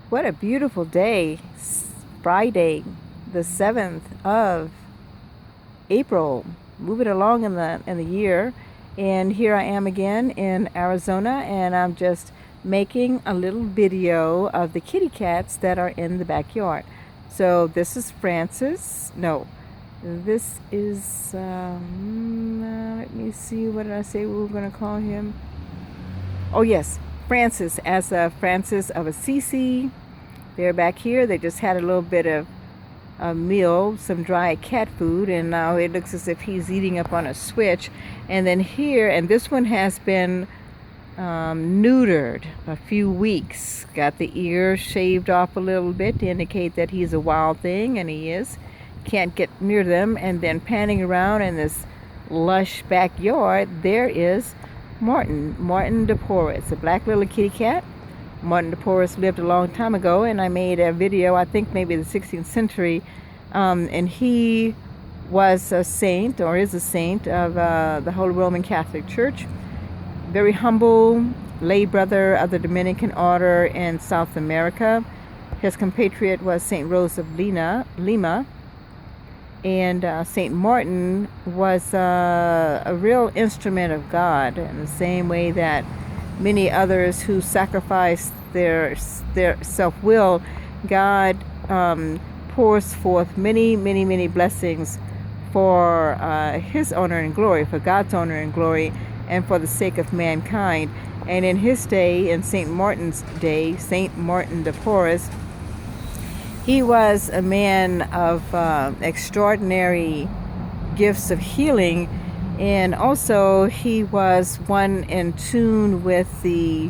What a beautiful day. Friday, the 7th of April. Moving along in the year. And here I am again in Arizona, and I'm just making a little video of the kitty cats that are in the backyard. So this is Francis. No, this is let me see, what did I say we were going to call him? Oh yes, Francis, as Francis of Assisi. They're back here. They just had a little bit of a meal, some dry cat food, and now it looks as if he's eating up on a switch. And then here, and this one has been neutered a few weeks. Got the ear shaved off a little bit to indicate that he's a wild thing, and he is. Can't get near them. And then panning around in this lush backyard, there is Martin DePorres, a black little kitty cat. Martin DePorres lived a long time ago, and I made a video, I think maybe the 16th century, and he was a saint, or is a saint, of the Holy Roman Catholic Church. Very humble lay brother of the Dominican order in South America. His compatriot was Saint Rose of Lima, and Saint Martin was a real instrument of God, in the same way that many others who sacrificed their self-will, God pours forth many blessings for his honor and glory, for God's honor and glory, and for the sake of mankind. And in his day, in Saint Martin's day, Saint Martin de Porres, he was a man of extraordinary gifts of healing. And also, he was one in tune with the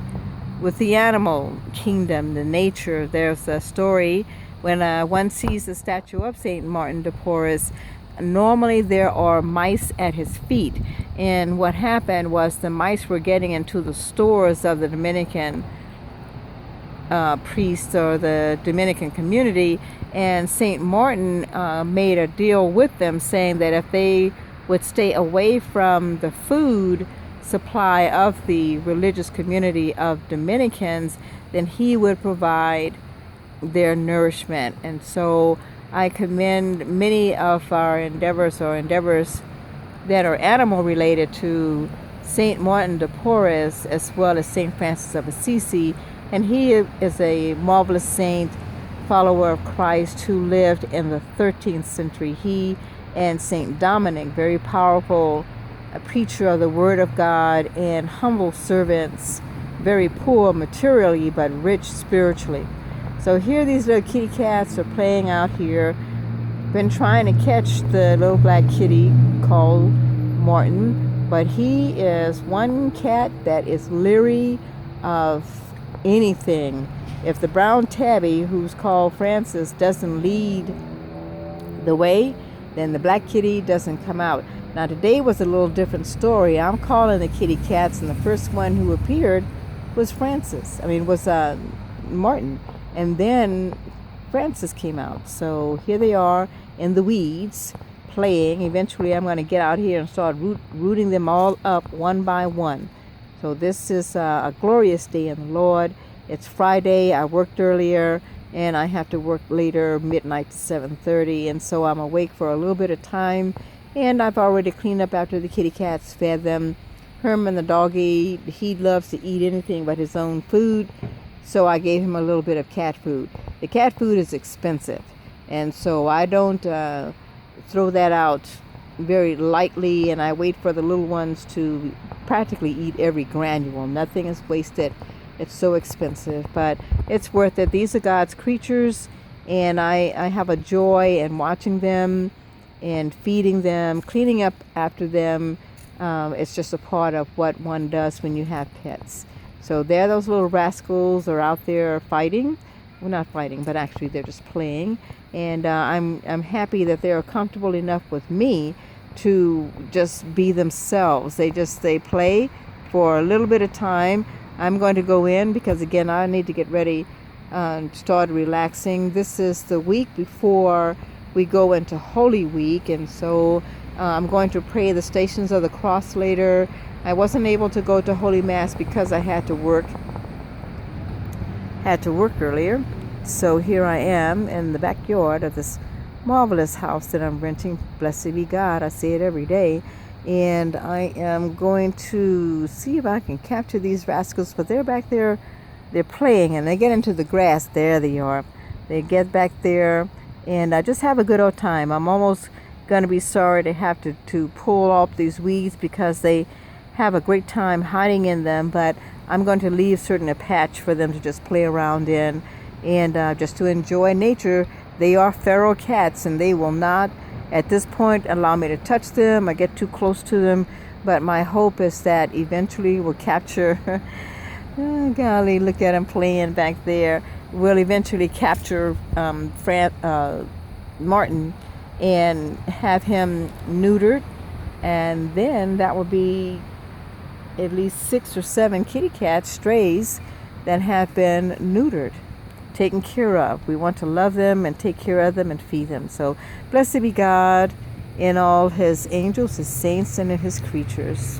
animal kingdom, the nature. There's a story when one sees the statue of Saint Martin de Porres. Normally, there are mice at his feet, and what happened was the mice were getting into the stores of the Dominican priests or the Dominican community, and Saint Martin made a deal with them, saying that if they would stay away from the food supply of the religious community of Dominicans, then he would provide their nourishment. And so I commend many of our endeavors that are animal related to Saint Martin de Porres, as well as Saint Francis of Assisi. And he is a marvelous saint, follower of Christ, who lived in the 13th century. He and Saint Dominic, very powerful, a preacher of the Word of God, and humble servants, very poor materially but rich spiritually. So here these little kitty cats are playing out here. Been trying to catch the little black kitty called Martin, but he is one cat that is leery of anything. If the brown tabby, who's called Francis, doesn't lead the way, then the black kitty doesn't come out. Now today was a little different story. I'm calling the kitty cats, and the first one who appeared was Martin, and then Francis came out. So here they are in the weeds playing. Eventually I'm going to get out here and start rooting them all up one by one. So this is a glorious day in the Lord. It's Friday. I worked earlier, and I have to work later, midnight to 7:30, and so I'm awake for a little bit of time. And I've already cleaned up after the kitty cats, fed them. Herman, the doggy, he loves to eat anything but his own food, so I gave him a little bit of cat food. The cat food is expensive, and so I don't throw that out very lightly, and I wait for the little ones to practically eat every granule. Nothing is wasted. It's so expensive, but it's worth it. These are God's creatures, and I have a joy in watching them and feeding them, cleaning up after them. It's just a part of what one does when you have pets. So there, those little rascals are out there fighting. Well, not fighting, but actually they're just playing. And I'm happy that they're comfortable enough with me to just be themselves. They play for a little bit of time. I'm going to go in because, again, I need to get ready and start relaxing. This is the week before we go into Holy Week, and so I'm going to pray the Stations of the Cross later. I wasn't able to go to Holy Mass because I had to work earlier. So here I am in the backyard of this marvelous house that I'm renting. Blessed be God. I say it every day. And I am going to see if I can capture these rascals, but they're back there. They're playing, and they get into the grass. There they are. They get back there, and I just have a good old time. I'm almost going to be sorry to have to pull off these weeds because they have a great time hiding in them, but I'm going to leave certain a patch for them to just play around in and just to enjoy nature. They are feral cats, and they will not, at this point, allow me to touch them or get too close to them, but my hope is that eventually we'll capture oh, golly, look at him playing back there. We'll eventually capture Martin and have him neutered, and then that will be at least 6 or 7 kitty cats, strays, that have been neutered, taken care of. We want to love them and take care of them and feed them. So blessed be God in all his angels, his saints, and in his creatures.